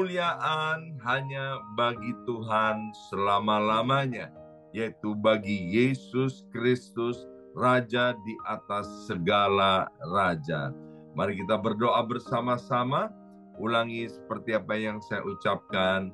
kemuliaan hanya bagi Tuhan selama-lamanya, yaitu bagi Yesus Kristus, Raja di atas segala raja. Mari kita berdoa bersama-sama. Ulangi seperti apa yang saya ucapkan.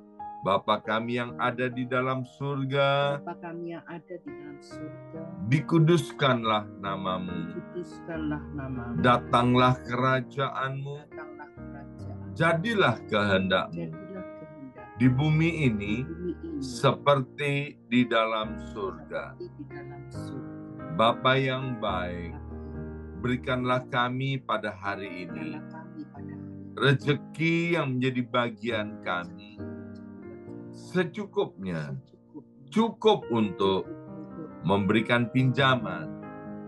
Bapa kami yang ada di dalam surga, Bapa kami yang ada di dalam surga, dikuduskanlah namamu. kuduskanlah namamu. Datanglah kerajaanmu, Datanglah kerajaan. jadilah kehendakmu Jadilah kehendak di bumi ini di bumi ini seperti di dalam surga. seperti di dalam surga. Bapa yang baik, berikanlah kami pada hari ini Berikanlah kami pada hari ini rezeki yang menjadi bagian kami secukupnya, cukup untuk memberikan pinjaman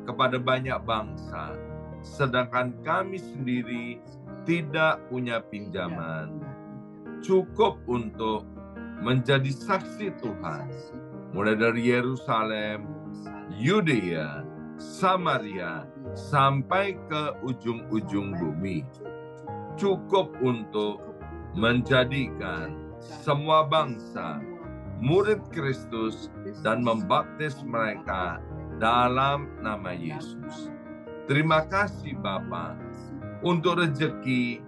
kepada banyak bangsa, sedangkan kami sendiri tidak punya pinjaman. Cukup untuk menjadi saksi Tuhan, mulai dari Yerusalem, Yudea, Samaria, sampai ke ujung-ujung bumi. Cukup untuk menjadikan semua bangsa murid Kristus dan membaptis mereka dalam nama Yesus. Terima kasih Bapa untuk rezeki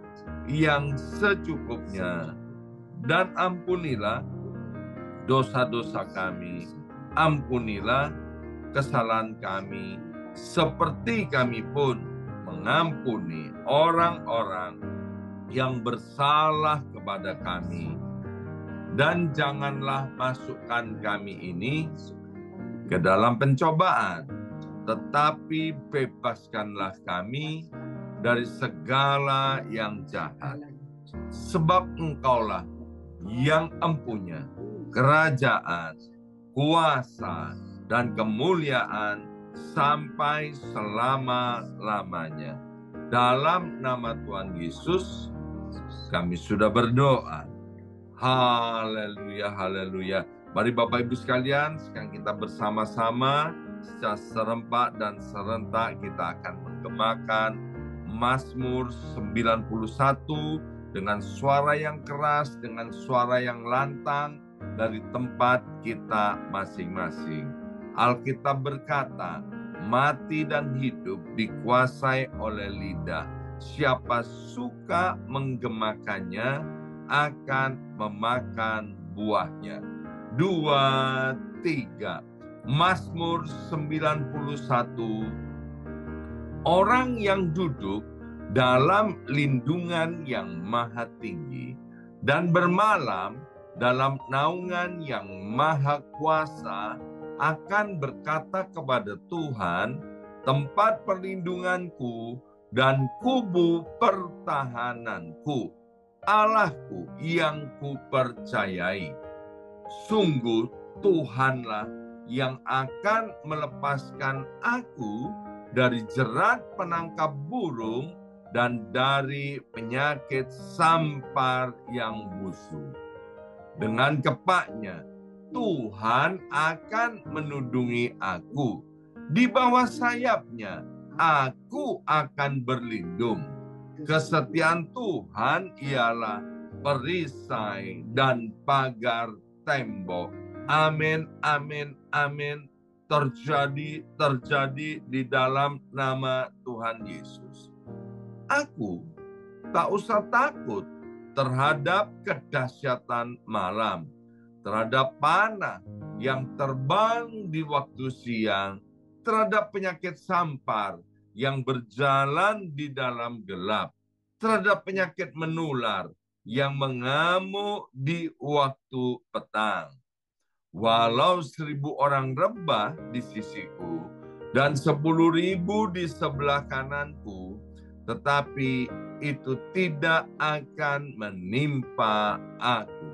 yang secukupnya, dan ampunilah dosa-dosa kami, ampunilah kesalahan kami, seperti kami pun mengampuni orang-orang yang bersalah kepada kami. Dan janganlah masukkan kami ini ke dalam pencobaan, tetapi bebaskanlah kami dari segala yang jahat. Sebab Engkaulah yang empunya kerajaan, kuasa, dan kemuliaan sampai selama-lamanya. Dalam nama Tuhan Yesus, kami sudah berdoa. Haleluya, haleluya. Mari Bapak Ibu sekalian, sekarang kita bersama-sama secara serempak dan serentak kita akan menggemakan Mazmur 91 dengan suara yang keras, dengan suara yang lantang dari tempat kita masing-masing. Alkitab berkata, mati dan hidup dikuasai oleh lidah. Siapa suka menggemakannya akan memakan buahnya. 2, 3. Mazmur 91. Orang yang duduk dalam lindungan yang maha tinggi dan bermalam dalam naungan yang maha kuasa akan berkata kepada Tuhan, tempat perlindunganku dan kubu pertahananku, Allahku yang kupercayai. Sungguh Tuhanlah yang akan melepaskan aku dari jerat penangkap burung dan dari penyakit sampar yang busuk. Dengan kepaknya Tuhan akan menudungi aku. Di bawah sayapnya aku akan berlindung. Kesetiaan Tuhan ialah perisai dan pagar tembok. Amin, amin, amin. Terjadi di dalam nama Tuhan Yesus. Aku tak usah takut terhadap kedahsyatan malam, terhadap panah yang terbang di waktu siang, terhadap penyakit sampar yang berjalan di dalam gelap, terhadap penyakit menular yang mengamuk di waktu petang. Walau 1.000 orang rebah di sisiku dan 10.000 di sebelah kananku, tetapi itu tidak akan menimpa aku.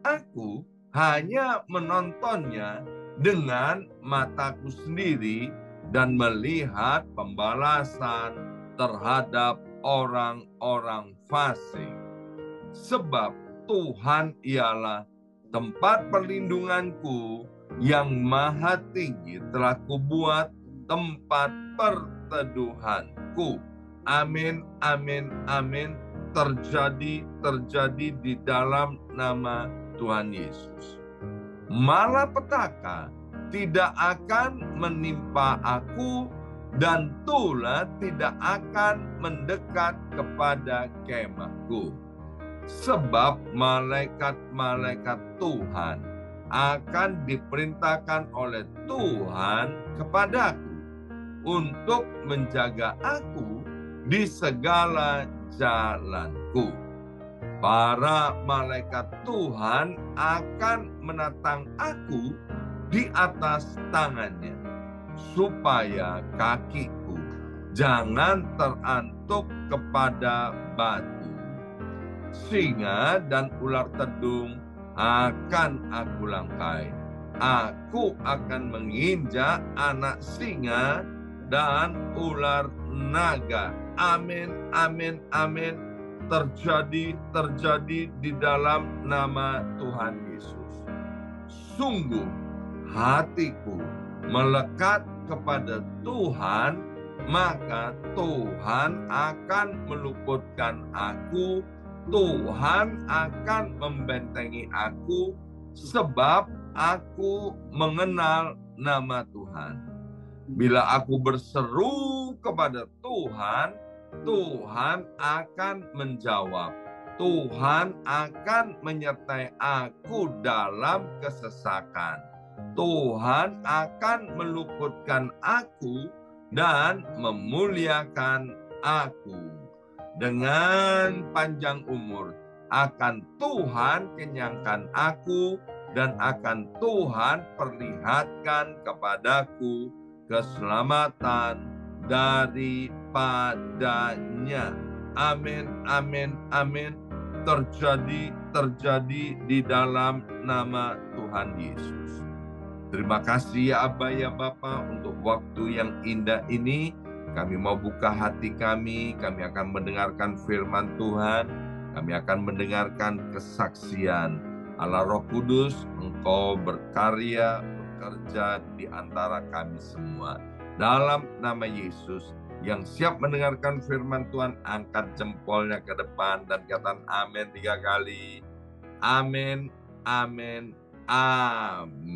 Aku hanya menontonnya dengan mataku sendiri dan melihat pembalasan terhadap orang-orang fasik. Sebab Tuhan ialah tempat perlindunganku, yang maha tinggi telah kubuat tempat perteduhanku. Amin, amin, amin. terjadi di dalam nama Tuhan Yesus. Malapetaka tidak akan menimpa aku dan tulah tidak akan mendekat kepada kemahku. Sebab malaikat-malaikat Tuhan akan diperintahkan oleh Tuhan kepadaku untuk menjaga aku di segala jalanku. Para malaikat Tuhan akan menatang aku di atas tangannya, supaya kakiku jangan terantuk kepada batu. Singa dan ular tedung akan aku langkai. Aku akan menginjak anak singa dan ular naga. Amin, amin, amin. Terjadi di dalam nama Tuhan Yesus. Sungguh hatiku melekat kepada Tuhan, maka Tuhan akan meluputkan aku. Tuhan akan membentengi aku, sebab aku mengenal nama Tuhan. Bila aku berseru kepada Tuhan, Tuhan akan menjawab. Tuhan akan menyertai aku dalam kesesakan. Tuhan akan meluputkan aku dan memuliakan aku. Dengan panjang umur akan Tuhan kenyangkan aku, dan akan Tuhan perlihatkan kepadaku keselamatan daripadanya. Amin, amin, amin. Terjadi di dalam nama Tuhan Yesus. Terima kasih ya Abba ya Bapa untuk waktu yang indah ini. Kami mau buka hati kami akan mendengarkan firman Tuhan, kami akan mendengarkan kesaksian. Allah Roh Kudus, Engkau berkarya, bekerja di antara kami semua. Dalam nama Yesus, yang siap mendengarkan firman Tuhan, angkat jempolnya ke depan dan katakan amin 3 kali. Amin, amin, amin.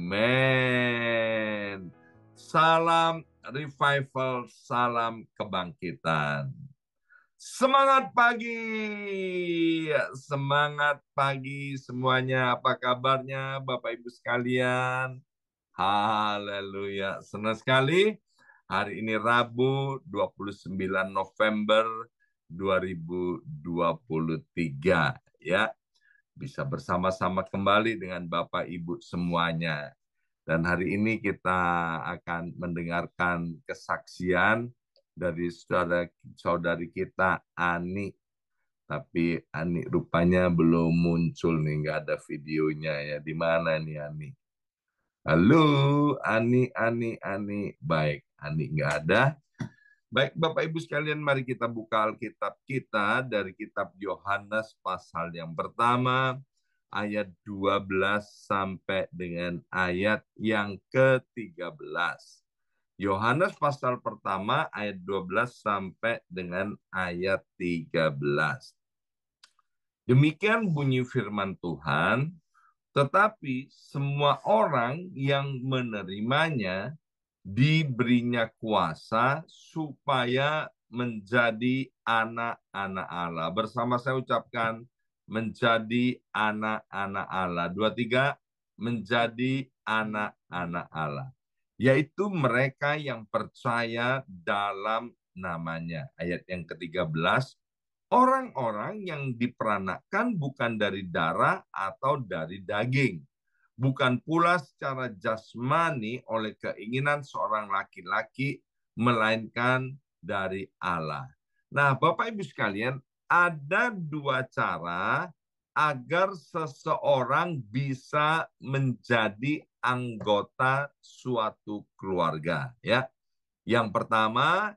Salam revival, salam kebangkitan. Semangat pagi semuanya. Apa kabarnya Bapak Ibu sekalian? Haleluya. Senang sekali. Hari ini Rabu 29 November 2023 ya. Bisa bersama-sama kembali dengan Bapak Ibu semuanya. Dan hari ini kita akan mendengarkan kesaksian dari saudari kita Ani. Tapi Ani rupanya belum muncul nih, nggak ada videonya ya. Di mana nih Ani? Halo Ani. Baik, Ani nggak ada. Baik Bapak Ibu sekalian, mari kita buka Alkitab kita dari kitab Yohanes pasal yang pertama, ayat 12 sampai dengan ayat yang ke-13. Yohanes pasal pertama ayat 12 sampai dengan ayat 13. Demikian bunyi firman Tuhan, tetapi semua orang yang menerimanya diberinya kuasa supaya menjadi anak-anak Allah. Bersama saya ucapkan, menjadi anak-anak Allah. 2, 3, menjadi anak-anak Allah. Yaitu mereka yang percaya dalam namanya. Ayat yang ke-13, orang-orang yang diperanakkan bukan dari darah atau dari daging, bukan pula secara jasmani oleh keinginan seorang laki-laki, melainkan dari Allah. Nah, Bapak Ibu sekalian, ada 2 cara agar seseorang bisa menjadi anggota suatu keluarga, ya. Yang pertama,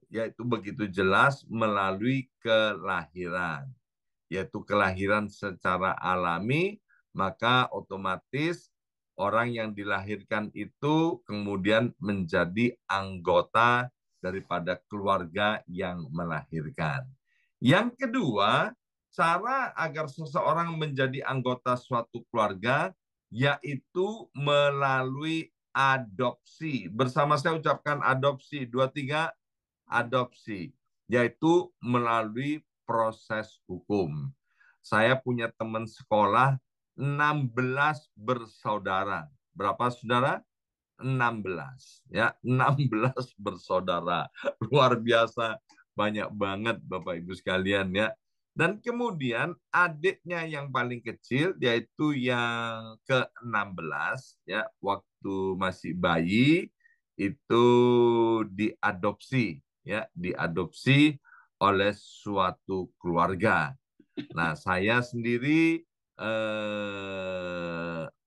yaitu begitu jelas melalui kelahiran, yaitu kelahiran secara alami. Maka otomatis orang yang dilahirkan itu kemudian menjadi anggota daripada keluarga yang melahirkan. Yang kedua, cara agar seseorang menjadi anggota suatu keluarga yaitu melalui adopsi. Bersama saya ucapkan adopsi. 2, 3, adopsi. Yaitu melalui proses hukum. Saya punya teman sekolah 16 bersaudara. Berapa saudara? 16 ya, 16 bersaudara. Luar biasa, banyak banget Bapak Ibu sekalian ya. Dan kemudian adiknya yang paling kecil yaitu yang ke-16 ya, waktu masih bayi itu diadopsi ya, diadopsi oleh suatu keluarga. Nah, saya sendiri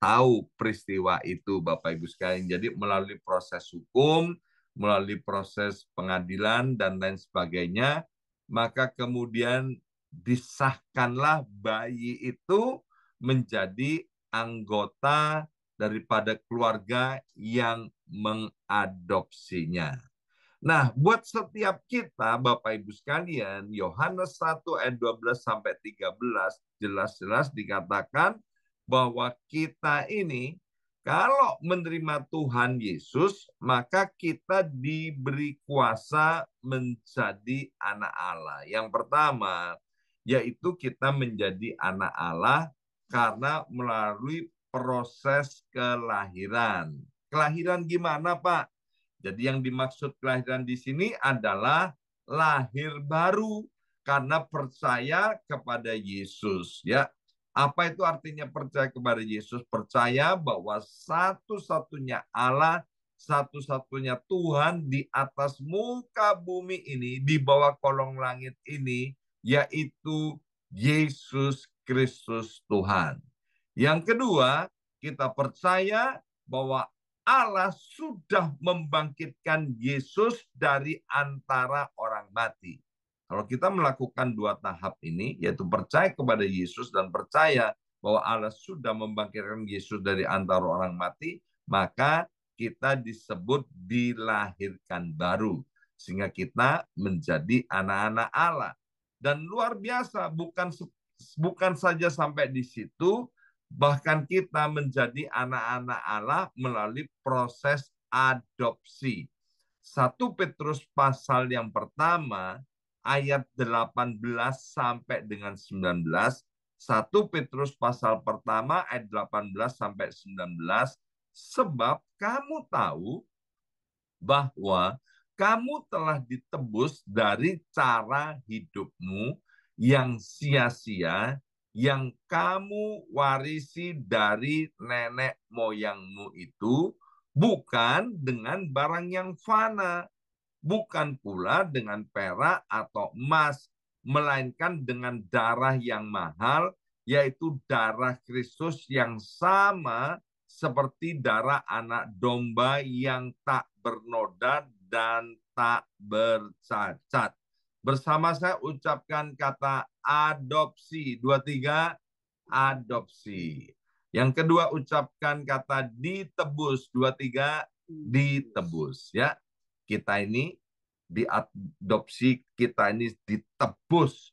tahu peristiwa itu, Bapak Ibu sekalian. Jadi melalui proses hukum, melalui proses pengadilan dan lain sebagainya, maka kemudian disahkanlah bayi itu menjadi anggota daripada keluarga yang mengadopsinya. Nah, buat setiap kita, Bapak Ibu sekalian, Yohanes 1 ayat 12 sampai 13 jelas-jelas dikatakan bahwa kita ini kalau menerima Tuhan Yesus, maka kita diberi kuasa menjadi anak Allah. Yang pertama, yaitu kita menjadi anak Allah karena melalui proses kelahiran. Kelahiran gimana, Pak? Jadi yang dimaksud kelahiran di sini adalah lahir baru karena percaya kepada Yesus, ya. Apa itu artinya percaya kepada Yesus? Percaya bahwa satu-satunya Allah, satu-satunya Tuhan di atas muka bumi ini, di bawah kolong langit ini, yaitu Yesus Kristus Tuhan. Yang kedua, kita percaya bahwa Allah sudah membangkitkan Yesus dari antara orang mati. Kalau kita melakukan 2 tahap ini, yaitu percaya kepada Yesus dan percaya bahwa Allah sudah membangkitkan Yesus dari antara orang mati, maka kita disebut dilahirkan baru. Sehingga kita menjadi anak-anak Allah. Dan luar biasa, bukan saja sampai di situ, bahkan kita menjadi anak-anak Allah melalui proses adopsi. 1 Petrus pasal yang pertama ayat 18 sampai dengan 19. 1 Petrus pasal pertama ayat 18 sampai 19. Sebab kamu tahu bahwa kamu telah ditebus dari cara hidupmu yang sia-sia yang kamu warisi dari nenek moyangmu itu, bukan dengan barang yang fana, bukan pula dengan perak atau emas, melainkan dengan darah yang mahal, yaitu darah Kristus yang sama seperti darah anak domba yang tak bernoda dan tak bercacat. Bersama saya ucapkan kata adopsi. 2, 3, adopsi. Yang kedua ucapkan kata ditebus. 2, 3, ditebus. Ya, kita ini diadopsi, kita ini ditebus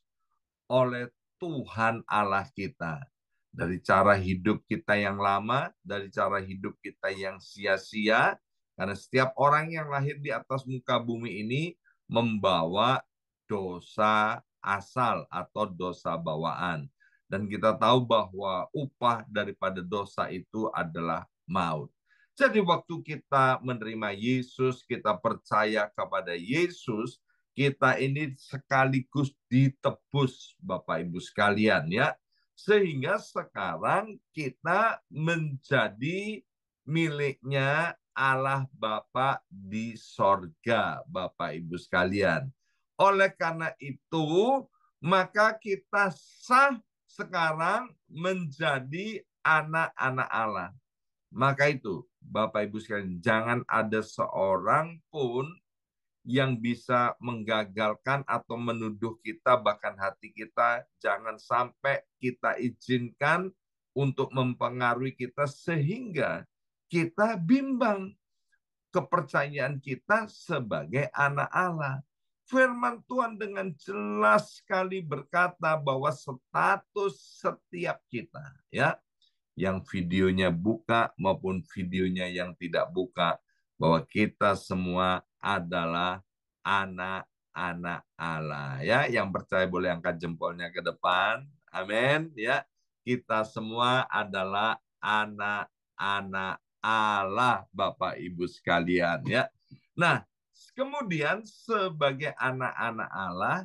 oleh Tuhan Allah kita. Dari cara hidup kita yang lama, dari cara hidup kita yang sia-sia, karena setiap orang yang lahir di atas muka bumi ini membawa dosa asal atau dosa bawaan. Dan kita tahu bahwa upah daripada dosa itu adalah maut. Jadi waktu kita menerima Yesus, kita percaya kepada Yesus, kita ini sekaligus ditebus Bapak Ibu sekalian ya. Sehingga sekarang kita menjadi miliknya Allah Bapa di sorga Bapak Ibu sekalian. Oleh karena itu, maka kita sah sekarang menjadi anak-anak Allah. Maka itu, Bapak Ibu sekalian, jangan ada seorang pun yang bisa menggagalkan atau menuduh kita, bahkan hati kita, jangan sampai kita izinkan untuk mempengaruhi kita sehingga kita bimbang kepercayaan kita sebagai anak Allah. firman Tuhan dengan jelas sekali berkata bahwa status setiap kita, ya, yang videonya buka maupun videonya yang tidak buka, bahwa kita semua adalah anak-anak Allah. Ya, yang percaya boleh angkat jempolnya ke depan. Amin. Ya, kita semua adalah anak-anak Allah, Bapak Ibu sekalian. Ya. Nah, kemudian sebagai anak-anak Allah,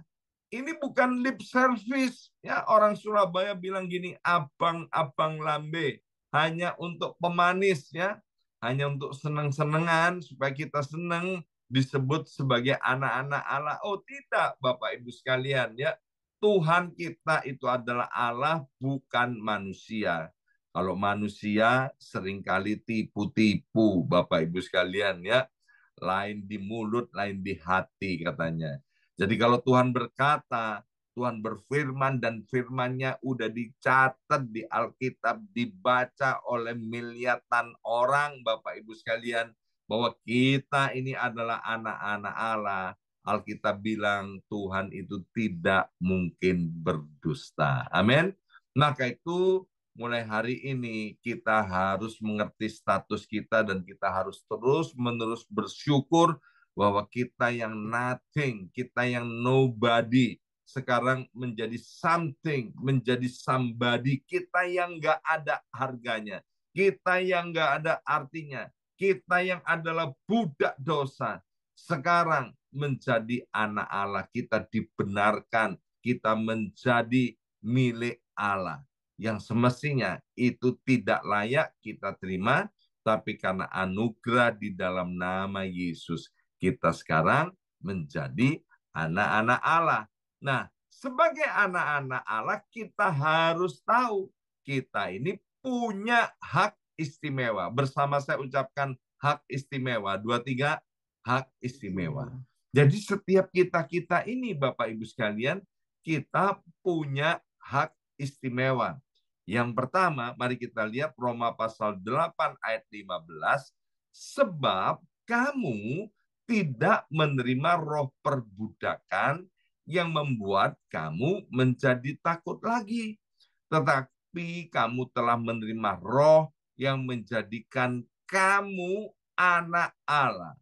ini bukan lip service. Ya, orang Surabaya bilang gini, abang-abang lambe, hanya untuk pemanis, ya, hanya untuk senang-senangan supaya kita senang disebut sebagai anak-anak Allah. Oh tidak, Bapak Ibu sekalian, ya. Tuhan kita itu adalah Allah, bukan manusia. Kalau manusia seringkali tipu-tipu, Bapak Ibu sekalian, ya. Lain di mulut, lain di hati katanya. Jadi kalau Tuhan berkata, Tuhan berfirman dan firman-Nya udah dicatat di Alkitab, dibaca oleh miliaran orang, Bapak Ibu sekalian, bahwa kita ini adalah anak-anak Allah. Alkitab bilang Tuhan itu tidak mungkin berdusta. Amin. Maka itu mulai hari ini kita harus mengerti status kita dan kita harus terus-menerus bersyukur bahwa kita yang nothing, kita yang nobody, sekarang menjadi something, menjadi somebody, kita yang nggak ada harganya, kita yang nggak ada artinya, kita yang adalah budak dosa, sekarang menjadi anak Allah, kita dibenarkan, kita menjadi milik Allah. Yang semestinya itu tidak layak kita terima, tapi karena anugerah di dalam nama Yesus, kita sekarang menjadi anak-anak Allah. Nah, sebagai anak-anak Allah, kita harus tahu kita ini punya hak istimewa. Bersama saya ucapkan hak istimewa. 2, 3, hak istimewa. Jadi setiap kita ini, Bapak Ibu sekalian, kita punya hak istimewa. Yang pertama, mari kita lihat Roma pasal 8 ayat 15. Sebab kamu tidak menerima roh perbudakan yang membuat kamu menjadi takut lagi. Tetapi kamu telah menerima roh yang menjadikan kamu anak Allah.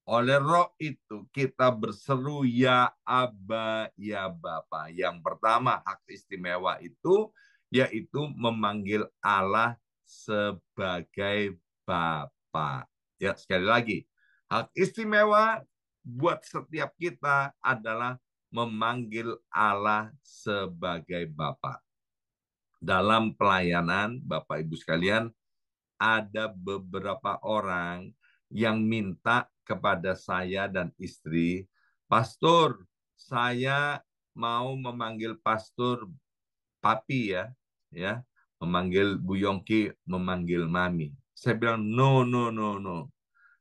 Oleh roh itu kita berseru ya Aba, ya Bapa. Yang pertama hak istimewa itu yaitu memanggil Allah sebagai Bapa. Ya, sekali lagi, hak istimewa buat setiap kita adalah memanggil Allah sebagai Bapa. Dalam pelayanan, Bapak Ibu sekalian, ada beberapa orang yang minta kepada saya dan istri, "Pastor, saya mau memanggil pastor papi ya, memanggil Bu Yongki, memanggil mami." Saya bilang, no, no, no, no.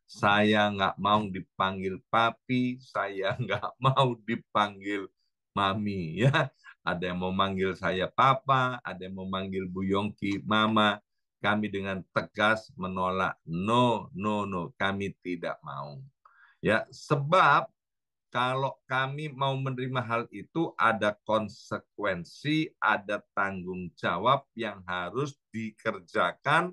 Saya nggak mau dipanggil papi, saya nggak mau dipanggil mami, ya. Ada yang mau manggil saya papa, ada yang mau manggil Bu Yongki mama. Kami dengan tegas menolak, no, no, no, kami tidak mau. Ya, sebab kalau kami mau menerima hal itu ada konsekuensi, ada tanggung jawab yang harus dikerjakan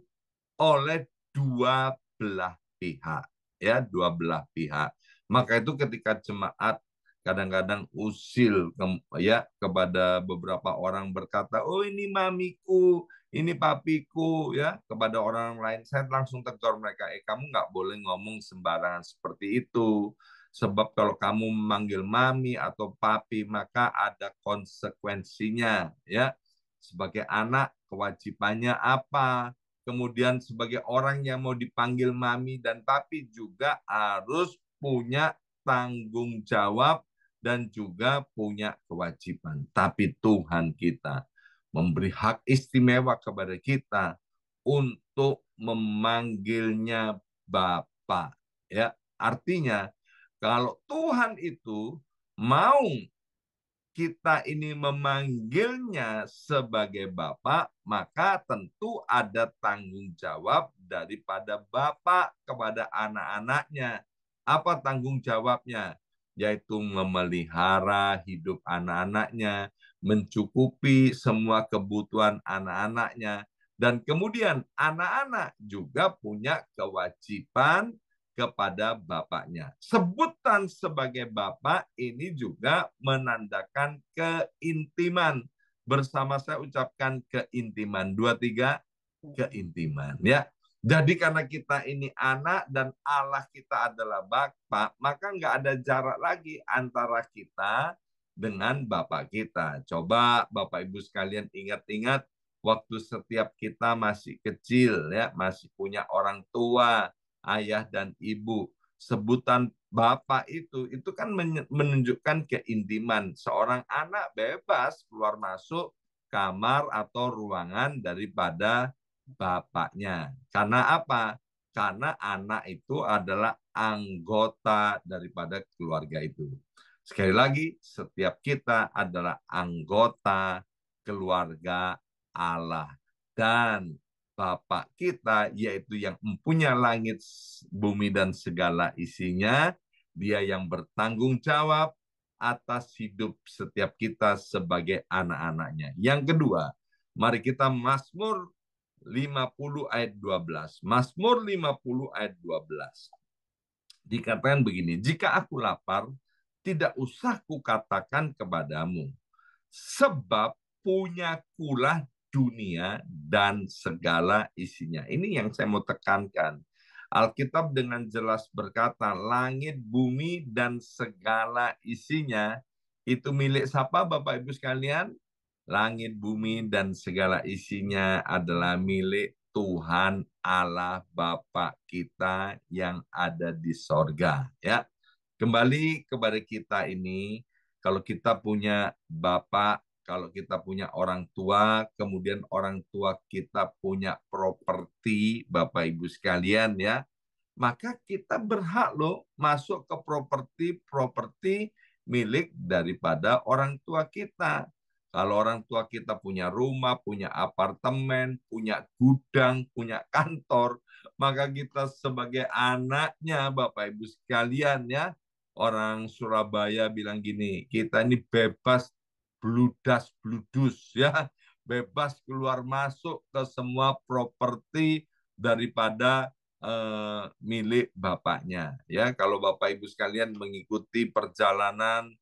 oleh dua belah pihak, ya, dua belah pihak. Maka itu ketika jemaat kadang-kadang usil ya kepada beberapa orang berkata, "Oh, ini mamiku, ini papiku," ya, kepada orang lain, saya langsung tegur mereka, kamu nggak boleh ngomong sembarangan seperti itu. Sebab kalau kamu memanggil mami atau papi, maka ada konsekuensinya, ya. Sebagai anak, kewajibannya apa? Kemudian sebagai orang yang mau dipanggil mami dan papi juga harus punya tanggung jawab dan juga punya kewajiban. Tapi Tuhan kita memberi hak istimewa kepada kita untuk memanggilnya Bapa. Ya, artinya kalau Tuhan itu mau kita ini memanggilnya sebagai Bapa, maka tentu ada tanggung jawab daripada Bapa kepada anak-anaknya. Apa tanggung jawabnya? yaitu memelihara hidup anak-anaknya, mencukupi semua kebutuhan anak-anaknya, dan kemudian anak-anak juga punya kewajiban kepada bapaknya. Sebutan sebagai bapak ini juga menandakan keintiman. Bersama saya ucapkan keintiman. 2, 3, keintiman. Ya. Jadi karena kita ini anak dan Allah kita adalah Bapa, maka nggak ada jarak lagi antara kita dengan Bapak kita. Coba Bapak Ibu sekalian ingat-ingat waktu setiap kita masih kecil, ya, masih punya orang tua, ayah dan ibu. Sebutan Bapak itu kan menunjukkan keintiman. Seorang anak bebas keluar masuk kamar atau ruangan daripada bapaknya. Karena apa? Karena anak itu adalah anggota daripada keluarga itu. Sekali lagi, setiap kita adalah anggota keluarga Allah. Dan Bapak kita, yaitu yang mempunyai langit, bumi, dan segala isinya, dia yang bertanggung jawab atas hidup setiap kita sebagai anak-anaknya. Yang kedua, mari kita Mazmur 50 ayat 12. Mazmur 50 ayat 12. Dikatakan begini, jika aku lapar, tidak usah kukatakan kepadamu, sebab punyakulah dunia dan segala isinya. Ini yang saya mau tekankan. Alkitab dengan jelas berkata, langit, bumi, dan segala isinya itu milik siapa Bapak Ibu sekalian? Langit, bumi, dan segala isinya adalah milik Tuhan Allah Bapa kita yang ada di sorga. Ya, kembali kepada kita ini, kalau kita punya Bapak, kalau kita punya orang tua, kemudian orang tua kita punya properti, Bapak Ibu sekalian ya, maka kita berhak loh masuk ke properti milik daripada orang tua kita. Kalau orang tua kita punya rumah, punya apartemen, punya gudang, punya kantor, maka kita sebagai anaknya, Bapak Ibu sekalian ya, orang Surabaya bilang gini, kita ini bebas bludas bludus ya, bebas keluar masuk ke semua properti daripada milik bapaknya ya. Kalau Bapak Ibu sekalian mengikuti perjalanan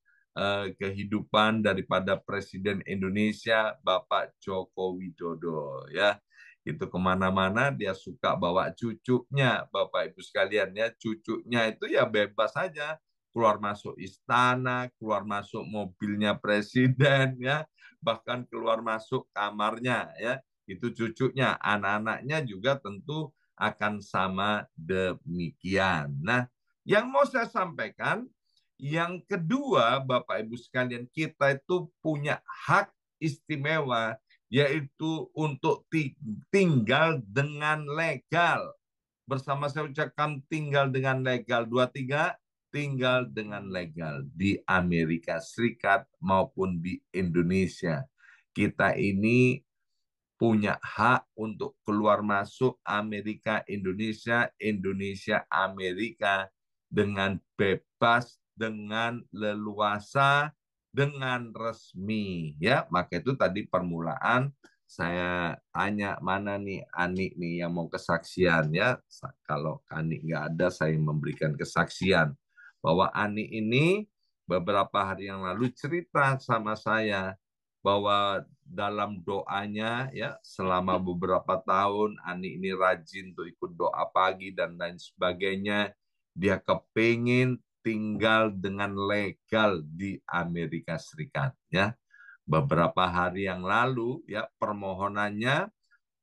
kehidupan daripada Presiden Indonesia Bapak Joko Widodo ya, itu kemana-mana dia suka bawa cucunya Bapak Ibu sekalian ya, cucunya itu ya bebas saja keluar masuk istana, keluar masuk mobilnya presiden ya, bahkan keluar masuk kamarnya ya, itu cucunya. Anak-anaknya juga tentu akan sama demikian. Nah, yang mau saya sampaikan, yang kedua, Bapak Ibu sekalian, kita itu punya hak istimewa, yaitu untuk tinggal dengan legal. Bersama saya ucapkan tinggal dengan legal. 2, 3, tinggal dengan legal di Amerika Serikat maupun di Indonesia. Kita ini punya hak untuk keluar masuk Amerika, Indonesia, Indonesia, Amerika dengan bebas, dengan leluasa, dengan resmi. Ya, maka itu tadi permulaan saya tanya mana nih Ani nih yang mau kesaksian ya. Kalau Ani nggak ada, saya memberikan kesaksian bahwa Ani ini beberapa hari yang lalu cerita sama saya bahwa dalam doanya ya selama beberapa tahun Ani ini rajin untuk ikut doa pagi dan lain sebagainya. Dia kepingin tinggal dengan legal di Amerika Serikat ya. Beberapa hari yang lalu ya permohonannya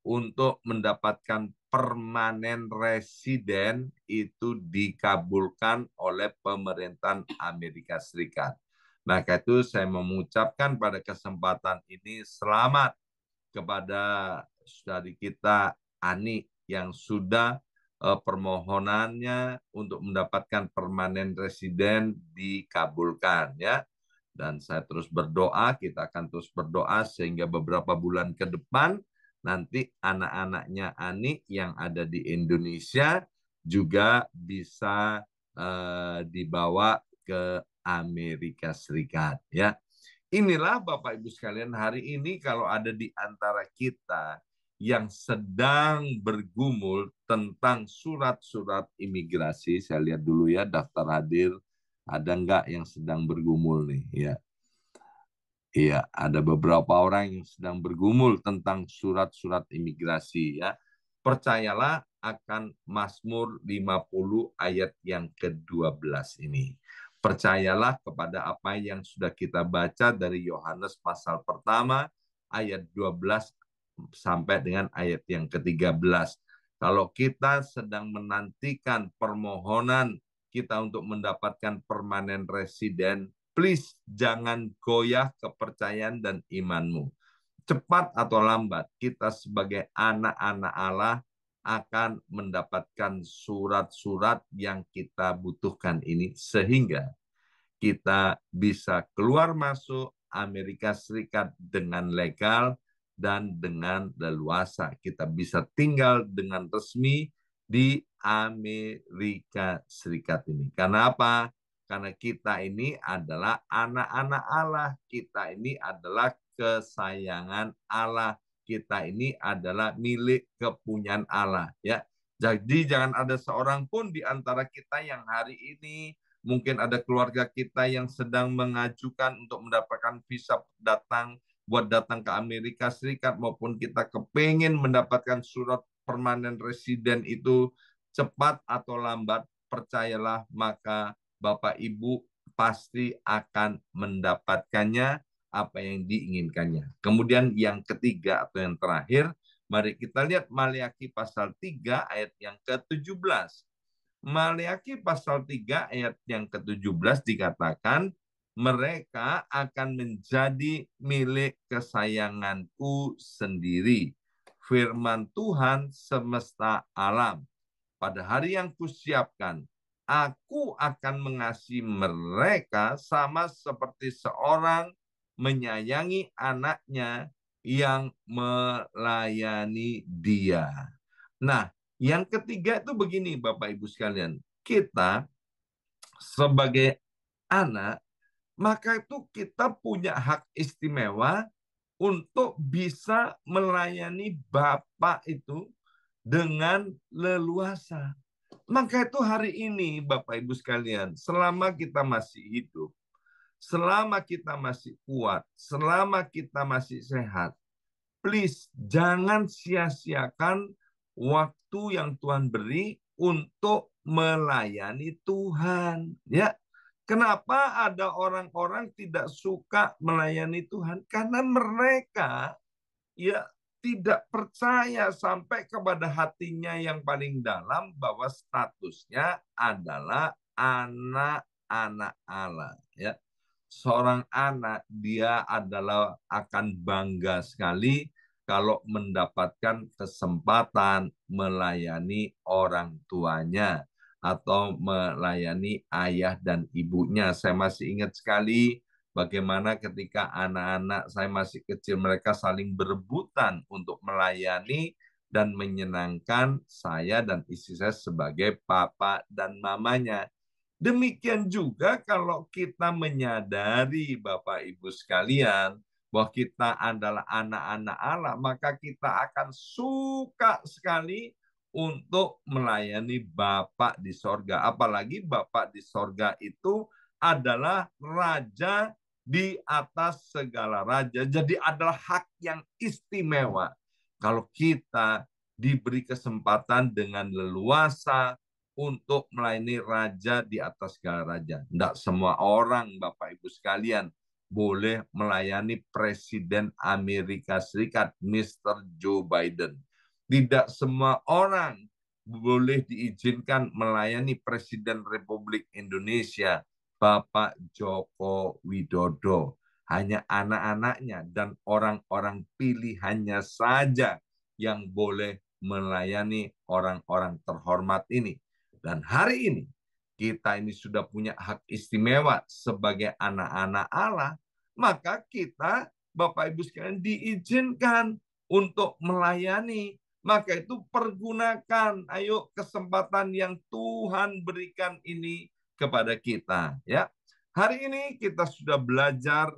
untuk mendapatkan permanen residen itu dikabulkan oleh pemerintahan Amerika Serikat. Maka itu saya mengucapkan pada kesempatan ini selamat kepada saudari kita Ani yang sudah permohonannya untuk mendapatkan permanen residen dikabulkan ya. Dan saya terus berdoa, kita akan terus berdoa sehingga beberapa bulan ke depan nanti anak-anaknya Ani yang ada di Indonesia juga bisa dibawa ke Amerika Serikat. Ya, inilah Bapak Ibu sekalian, hari ini kalau ada di antara kita yang sedang bergumul tentang surat-surat imigrasi, saya lihat dulu ya daftar hadir, ada nggak yang sedang bergumul nih? Ya, iya, ada beberapa orang yang sedang bergumul tentang surat-surat imigrasi ya. Percayalah akan Mazmur 50 ayat yang ke-12 ini. Percayalah kepada apa yang sudah kita baca dari Yohanes pasal pertama ayat 12 sampai dengan ayat yang ke-13. Kalau kita sedang menantikan permohonan kita untuk mendapatkan permanen residen, please jangan goyah kepercayaan dan imanmu. Cepat atau lambat, kita sebagai anak-anak Allah akan mendapatkan surat-surat yang kita butuhkan ini, sehingga kita bisa keluar masuk Amerika Serikat dengan legal dan dengan leluasa. Kita bisa tinggal dengan resmi di Amerika Serikat ini. Karena apa? Karena kita ini adalah anak-anak Allah. Kita ini adalah kesayangan Allah. Kita ini adalah milik kepunyaan Allah. Ya, jadi jangan ada seorang pun di antara kita yang hari ini, mungkin ada keluarga kita yang sedang mengajukan untuk mendapatkan visa buat datang ke Amerika Serikat, maupun kita kepingin mendapatkan surat permanen residen itu, cepat atau lambat, percayalah, maka Bapak Ibu pasti akan mendapatkannya apa yang diinginkannya. Kemudian yang ketiga atau yang terakhir, mari kita lihat Maliaki pasal 3 ayat yang ke-17. Maliaki pasal 3 ayat yang ke-17 dikatakan, mereka akan menjadi milik kesayanganku sendiri. Firman Tuhan semesta alam. Pada hari yang kusiapkan, aku akan mengasihi mereka sama seperti seorang menyayangi anaknya yang melayani dia. Nah, yang ketiga itu begini Bapak Ibu sekalian, kita sebagai anak, maka itu kita punya hak istimewa untuk bisa melayani Bapak itu dengan leluasa. Maka itu hari ini Bapak Ibu sekalian, selama kita masih hidup, selama kita masih kuat, selama kita masih sehat, please jangan sia-siakan waktu yang Tuhan beri untuk melayani Tuhan. Ya, kenapa ada orang-orang tidak suka melayani Tuhan? Karena mereka ya tidak percaya sampai kepada hatinya yang paling dalam bahwa statusnya adalah anak-anak Allah. Ya, seorang anak dia adalah akan bangga sekali kalau mendapatkan kesempatan melayani orang tuanya atau melayani ayah dan ibunya. Saya masih ingat sekali bagaimana ketika anak-anak saya masih kecil, mereka saling berebutan untuk melayani dan menyenangkan saya dan istri saya sebagai papa dan mamanya. Demikian juga kalau kita menyadari Bapak Ibu sekalian bahwa kita adalah anak-anak Allah, maka kita akan suka sekali untuk melayani Bapa di sorga. Apalagi Bapa di sorga itu adalah Raja di atas segala raja. Jadi adalah hak yang istimewa. Kalau kita diberi kesempatan dengan leluasa untuk melayani raja di atas segala raja. Tidak semua orang, Bapak Ibu sekalian, boleh melayani Presiden Amerika Serikat, Mr. Joe Biden. Tidak semua orang boleh diizinkan melayani Presiden Republik Indonesia, Bapak Joko Widodo. Hanya anak-anaknya dan orang-orang pilihannya saja yang boleh melayani orang-orang terhormat ini. Dan hari ini, kita ini sudah punya hak istimewa sebagai anak-anak Allah, maka kita, Bapak Ibu sekalian, diizinkan untuk melayani. Maka itu pergunakan, ayo kesempatan yang Tuhan berikan ini kepada kita. Ya, Hari ini kita sudah belajar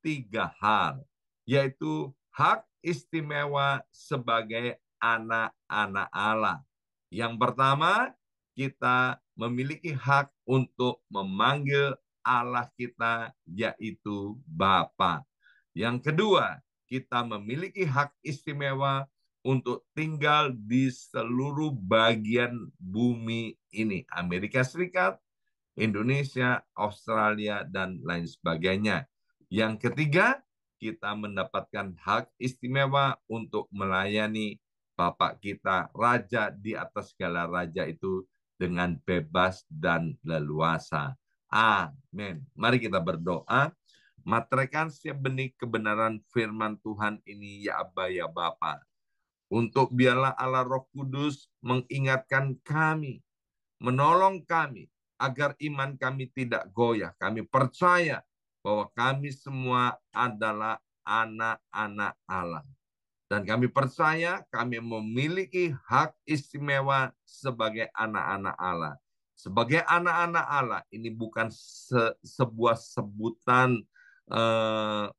3 hal, yaitu hak istimewa sebagai anak-anak Allah. Yang pertama, kita memiliki hak untuk memanggil Allah kita, yaitu Bapa. Yang kedua, kita memiliki hak istimewa untuk tinggal di seluruh bagian bumi ini, Amerika Serikat, Indonesia, Australia, dan lain sebagainya. Yang ketiga, kita mendapatkan hak istimewa untuk melayani Bapak kita, Raja di atas segala raja itu dengan bebas dan leluasa. Amin. Mari kita berdoa. Materaikan setiap benih kebenaran firman Tuhan ini, ya Aba, ya Bapa. Untuk biarlah Allah Roh Kudus mengingatkan kami, menolong kami, agar iman kami tidak goyah. Kami percaya bahwa kami semua adalah anak-anak Allah. Dan kami percaya kami memiliki hak istimewa sebagai anak-anak Allah. Sebagai anak-anak Allah, ini bukan sebuah sebutan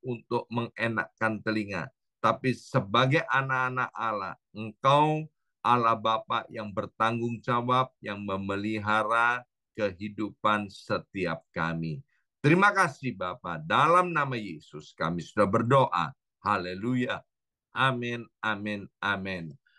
untuk mengenakkan telinga. Tapi sebagai anak-anak Allah, Engkau Allah Bapa yang bertanggung jawab, yang memelihara kehidupan setiap kami. Terima kasih Bapa. Dalam nama Yesus kami sudah berdoa. Haleluya. Amin, amin, amin.